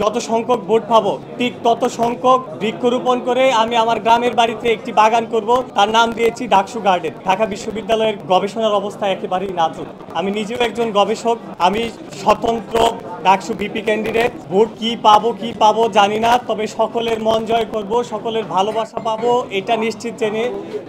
যত সংখ্যক ভোট পাবো ঠিক তত সংখ্যক বৃক্ষরোপণ করে আমি আমার গ্রামের বাড়িতে একটি বাগান করব। তার নাম দিয়েছি ডাকসু গার্ডেন। ঢাকা বিশ্ববিদ্যালয়ের গবেষণার অবস্থা একেবারেই নাজুক। আমি নিজেও একজন গবেষক। আমি স্বতন্ত্র ডাকসু ভিপি ক্যান্ডিডেট। ভোট কি পাবো জানি না, তবে সকলের মন জয় করব, সকলের ভালোবাসা পাবো এটা নিশ্চিত জেনে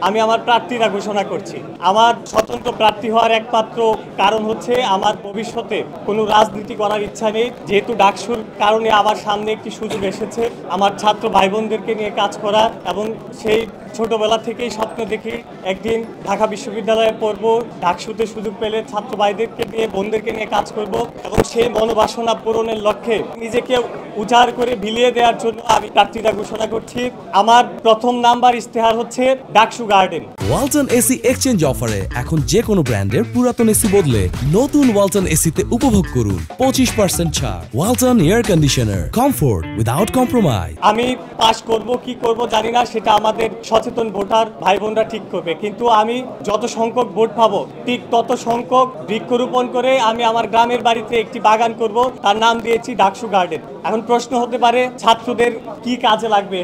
আমি আমার প্রার্থীরা ঘোষণা করছি। আমার স্বতন্ত্র প্রার্থী হওয়ার একমাত্র কারণ হচ্ছে আমার ভবিষ্যতে কোনো রাজনীতি করার ইচ্ছা নেই। যেহেতু ডাকসুর কারণে আমার সামনে একটি সুযোগ এসেছে আমার ছাত্র ভাই বোনদেরকে নিয়ে কাজ করার, এবং সেই ছোটবেলা থেকেই স্বপ্ন দেখি একদিন ঢাকা বিশ্ববিদ্যালয়ে পড়ব, ডাকসুতে সুযোগ পেলে ছাত্র ভাইদেরকে নিয়ে বোনদেরকে নিয়ে কাজ করব, এবং সেই মনোবাসনা পূরণের লক্ষ্যে নিজেকে উজাড় করে বিলিয়ে দেওয়ার জন্য আমি প্রার্থীতা ঘোষণা করছি। আমার প্রথম নাম্বার ইশতেহার হচ্ছে DUCSU garden. Walton AC exchange অফারে এখন যে কোনো ব্র্যান্ডের পুরাতন এসি বদলে নতুন ওয়ালটন এসিতে উপভোগ করুন 25% ছাড়। Walton air conditioner, comfort without compromise. আমি পাস করব কি করব জানি না, সেটা আমাদের সচেতন ভোটার ভাই বোনরা ঠিক করবে, কিন্তু আমি যত সংখ্যক ভোট পাবো ঠিক তত সংখ্যক বৃক্ষরোপণ করে আমি আমার গ্রামের বাড়িতে একটি বাগান করব। তার নাম দিয়েছি ডাকসু গার্ডেন। এখন প্রশ্ন হতে পারে ছাত্রদের কি কাজে লাগবে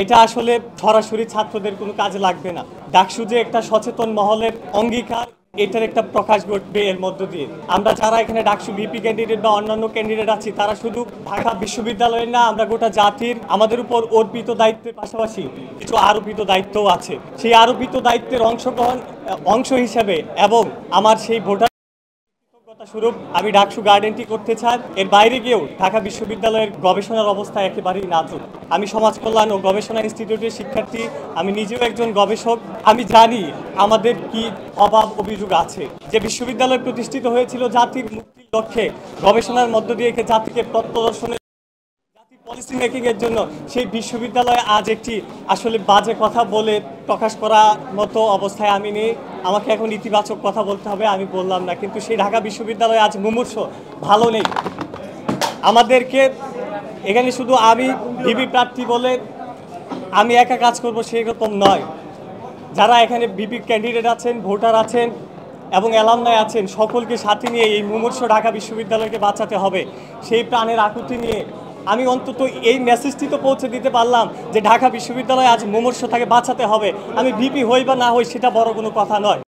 এটা আসলে সরাসরি ছাত্রদের কোনো কাজে লাগবে না। ডাকসু যে একটা সচেতন মহলের অঙ্গীকার, এটার একটা প্রকাশ ঘটবে এর মধ্য দিয়ে। আমরা যারা এখানে ডাকসু ভিপি ক্যান্ডিডেট বা অন্যান্য ক্যান্ডিডেট আছি, তারা শুধু ঢাকা বিশ্ববিদ্যালয়ের না, আমরা গোটা জাতির আমাদের উপর অর্পিত দায়িত্বের পাশাপাশি কিছু আরোপিত দায়িত্বও আছে। সেই আরোপিত দায়িত্বের অংশ হিসেবে এবং আমার সেই ভোটার স্বরূপ আমি ডাকসু গার্ডেনটি করতে চাই। এর বাইরে গিয়েও ঢাকা বিশ্ববিদ্যালয়ের গবেষণার অবস্থা একেবারেই নাজুক। আমি সমাজ কল্যাণ ও গবেষণা ইনস্টিটিউটের শিক্ষার্থী, আমি নিজেও একজন গবেষক। আমি জানি আমাদের কি অভাব অভিযোগ আছে। যে বিশ্ববিদ্যালয় প্রতিষ্ঠিত হয়েছিল জাতির মুক্তির লক্ষ্যে, গবেষণার মধ্য দিয়ে জাতিকে প্রত্যদর্শনের পলিসি মেকিং এর জন্য, সেই বিশ্ববিদ্যালয়ে আজ একটি আসলে বাজে কথা বলে প্রকাশ করার মতো অবস্থায় আমি নেই। আমাকে এখন ইতিবাচক কথা বলতে হবে, আমি বললাম না, কিন্তু সেই ঢাকা বিশ্ববিদ্যালয় আজ মুমূর্ষ, ভালো নেই। আমাদেরকে এখানে শুধু আমি ভিপি প্রার্থী বলে আমি একা কাজ করব সেই রকম নয়। যারা এখানে ভিপি ক্যান্ডিডেট আছেন, ভোটার আছেন এবং অ্যালামনাই আছেন, সকলকে সাথে নিয়ে এই মুমূর্ষ ঢাকা বিশ্ববিদ্যালয়কে বাঁচাতে হবে। সেই প্রাণের আকুতি নিয়ে আমি অন্তত এই মেসেজটি তো পৌঁছে দিতে পারলাম যে ঢাকা বিশ্ববিদ্যালয় আজ মুমূর্ষ তাকে বাঁচাতে হবে। আমি ভিপি হই বা না হই সেটা বড় কোনো কথা নয়।